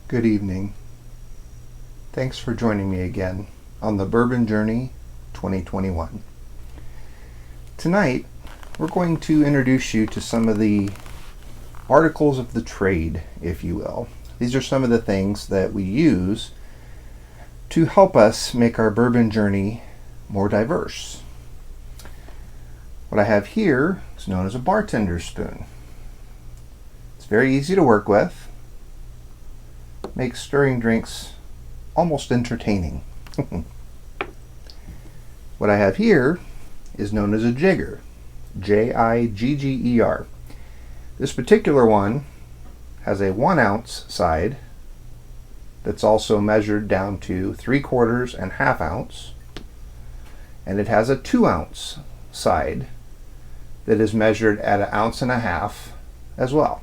Good evening. Thanks for joining me again on the Bourbon Journey 2021. Tonight, we're going to introduce you to some of the articles of the trade, if you will. These are some of the things that we use to help us make our bourbon journey more diverse. What I have here is known as a bartender spoon. It's very easy to work with. Makes stirring drinks almost entertaining. What I have here is known as a jigger, Jigger. This particular one has a 1 ounce side that's also measured down to 3/4 and 1/2 ounce, and it has a 2 ounce side that is measured at 1.5 ounces as well.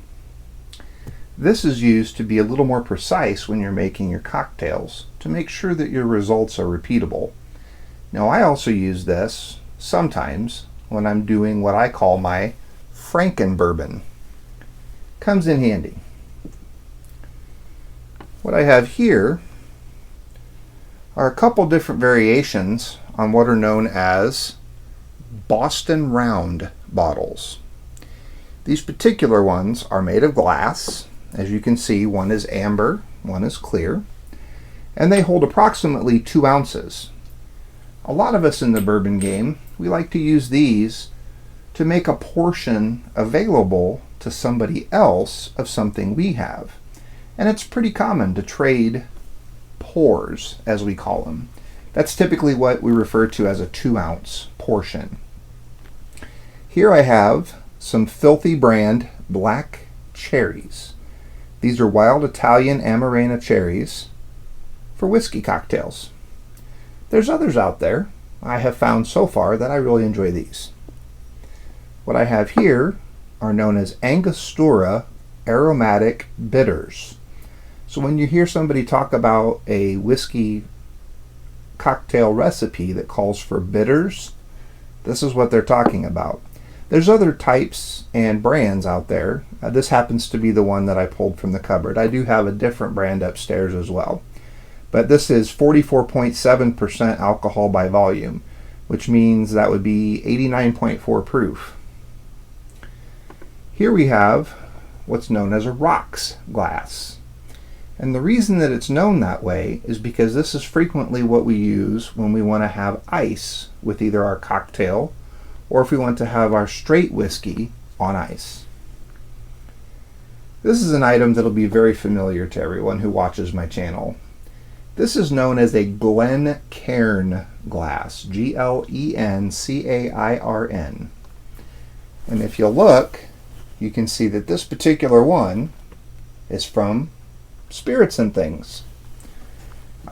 This is used to be a little more precise when you're making your cocktails to make sure that your results are repeatable. Now, I also use this sometimes when I'm doing what I call my Franken Bourbon. Comes in handy. What I have here are a couple different variations on what are known as Boston Round bottles. These particular ones are made of glass. As you can see, one is amber, one is clear, and they hold approximately 2 ounces. A lot of us in the bourbon game, we like to use these to make a portion available to somebody else of something we have. And it's pretty common to trade pours, as we call them. That's typically what we refer to as a 2 ounce portion. Here I have some Filthy brand black cherries. These are wild Italian Amarena cherries for whiskey cocktails. There's others out there. I have found so far that I really enjoy these. What I have here are known as Angostura Aromatic bitters. So when you hear somebody talk about a whiskey cocktail recipe that calls for bitters, this is what they're talking about. There's other types and brands out there. This happens to be the one that I pulled from the cupboard. I do have a different brand upstairs as well. But this is 44.7% alcohol by volume, which means that would be 89.4 proof. Here we have what's known as a rocks glass. And the reason that it's known that way is because this is frequently what we use when we want to have ice with either our cocktail or if we want to have our straight whiskey on ice. This is an item that'll be very familiar to everyone who watches my channel. This is known as a Cairn glass, Glencairn. And if you'll look, you can see that this particular one is from Spirits and Things.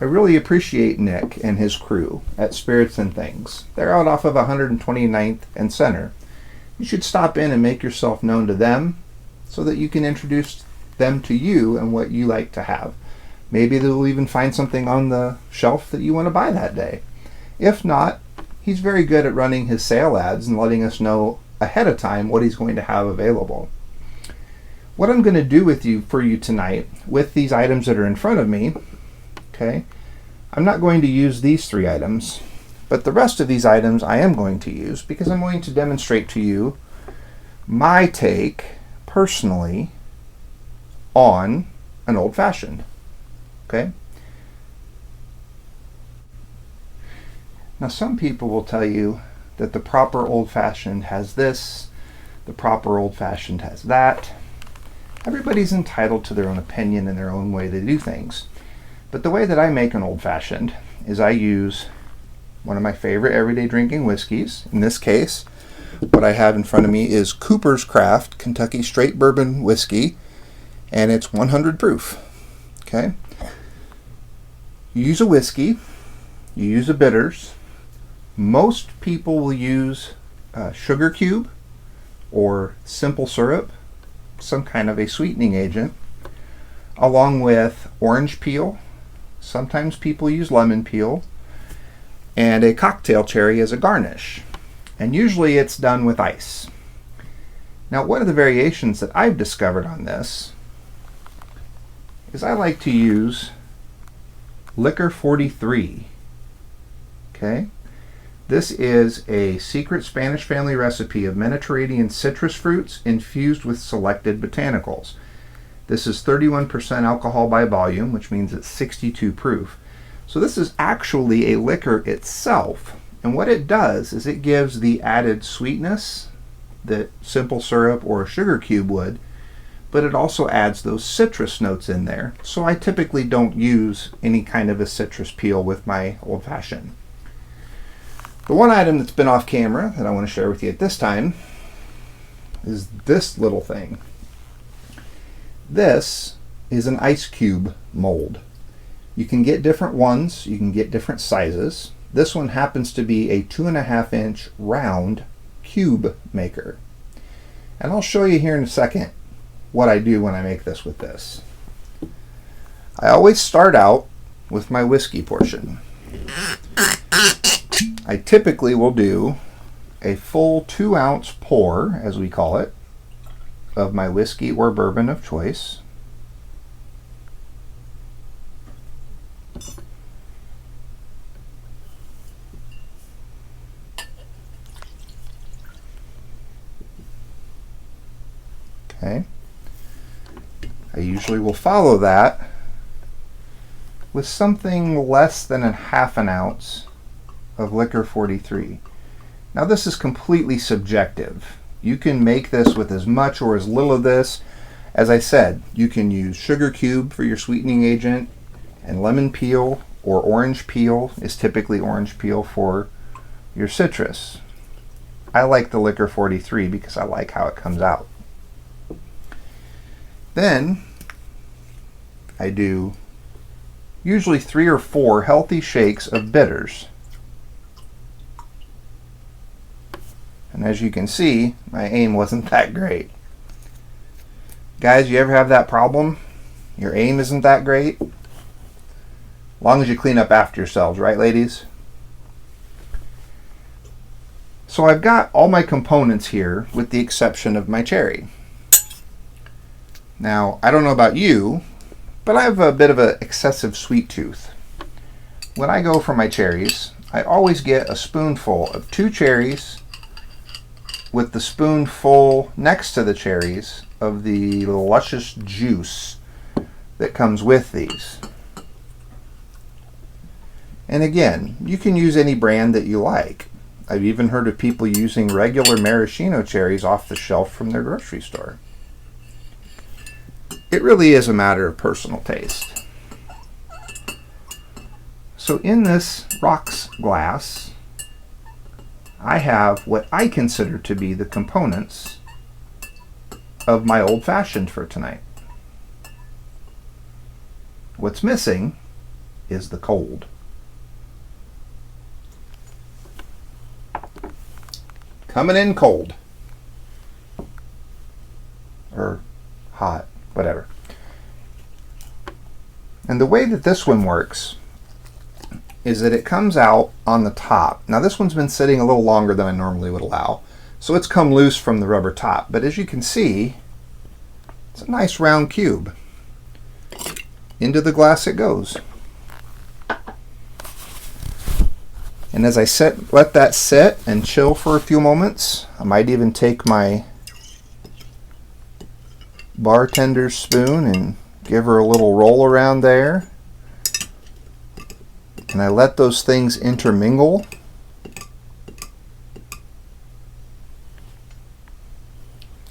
I really appreciate Nick and his crew at Spirits and Things. They're out off of 129th and Center. You should stop in and make yourself known to them so that you can introduce them to you and what you like to have. Maybe they'll even find something on the shelf that you want to buy that day. If not, he's very good at running his sale ads and letting us know ahead of time what he's going to have available. What I'm going to do for you tonight with these items that are in front of me, okay, I'm not going to use these 3 items, but the rest of these items I am going to use because I'm going to demonstrate to you my take personally on an old-fashioned. Okay? Now, some people will tell you that the proper old-fashioned has this, the proper old-fashioned has that. Everybody's entitled to their own opinion and their own way to do things. But the way that I make an old-fashioned is I use one of my favorite everyday drinking whiskeys. In this case, what I have in front of me is Cooper's Craft Kentucky Straight Bourbon Whiskey, and it's 100 proof. Okay? You use a whiskey, you use a bitters. Most people will use sugar cube or simple syrup, some kind of a sweetening agent, along with orange peel. Sometimes people use lemon peel, and a cocktail cherry as a garnish. And usually it's done with ice. Now, one of the variations that I've discovered on this is I like to use Liquor 43. Okay? This is a secret Spanish family recipe of Mediterranean citrus fruits infused with selected botanicals. This is 31% alcohol by volume, which means it's 62 proof. So this is actually a liquor itself. And what it does is it gives the added sweetness that simple syrup or a sugar cube would, but it also adds those citrus notes in there. So I typically don't use any kind of a citrus peel with my old fashioned. The one item that's been off camera that I want to share with you at this time is this little thing. This is an ice cube mold. You can get different ones, you can get different sizes. This one happens to be a 2.5-inch round cube maker. And I'll show you here in a second what I do when I make this with this. I always start out with my whiskey portion. I typically will do a full 2-ounce pour, as we call it, of my whiskey or bourbon of choice. Okay. I usually will follow that with something less than a half an ounce of Liquor 43. Now this is completely subjective. You can make this with as much or as little of this. As I said, you can use sugar cube for your sweetening agent, and lemon peel or orange peel is typically orange peel for your citrus. I like the Liquor 43 because I like how it comes out. Then I do usually 3 or 4 healthy shakes of bitters. And as you can see, my aim wasn't that great. Guys, you ever have that problem? Your aim isn't that great? As long as you clean up after yourselves, right, ladies? So I've got all my components here with the exception of my cherry. Now, I don't know about you, but I have a bit of an excessive sweet tooth. When I go for my cherries, I always get a spoonful of 2 cherries with the spoonful next to the cherries of the luscious juice that comes with these. And again, you can use any brand that you like. I've even heard of people using regular maraschino cherries off the shelf from their grocery store. It really is a matter of personal taste. So in this rocks glass, I have what I consider to be the components of my old fashioned for tonight. What's missing is the cold. Coming in cold. Or hot, whatever. And the way that this one works is that it comes out on the top. Now this one's been sitting a little longer than I normally would allow, so it's come loose from the rubber top. But as you can see, it's a nice round cube. Into the glass it goes. And as I let that sit and chill for a few moments, I might even take my bartender spoon and give her a little roll around there. And I let those things intermingle.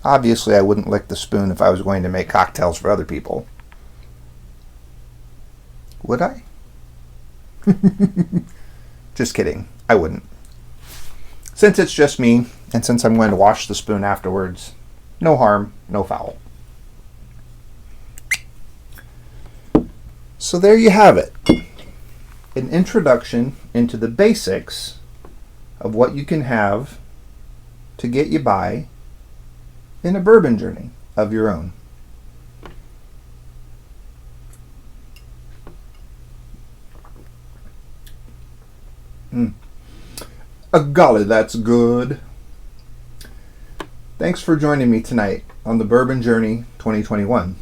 Obviously, I wouldn't lick the spoon if I was going to make cocktails for other people. Would I? Just kidding. I wouldn't. Since it's just me, and since I'm going to wash the spoon afterwards, no harm, no foul. So there you have it. An introduction into the basics of what you can have to get you by in a bourbon journey of your own. Golly, that's good. Thanks for joining me tonight on the Bourbon Journey 2021.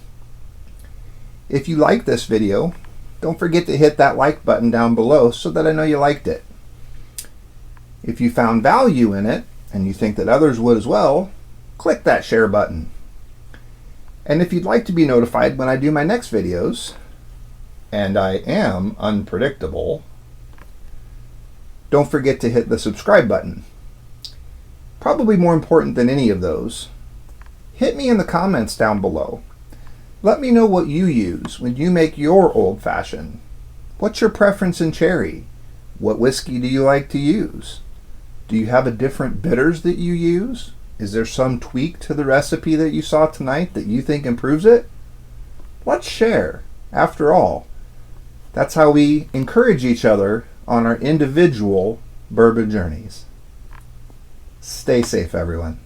If you like this video, don't forget to hit that like button down below so that I know you liked it. If you found value in it and you think that others would as well, click that share button. And if you'd like to be notified when I do my next videos, and I am unpredictable, don't forget to hit the subscribe button. Probably more important than any of those, hit me in the comments down below. Let me know what you use when you make your old fashioned. What's your preference in cherry? What whiskey do you like to use? Do you have a different bitters that you use? Is there some tweak to the recipe that you saw tonight that you think improves it? Let's share. After all, that's how we encourage each other on our individual bourbon journeys. Stay safe, everyone.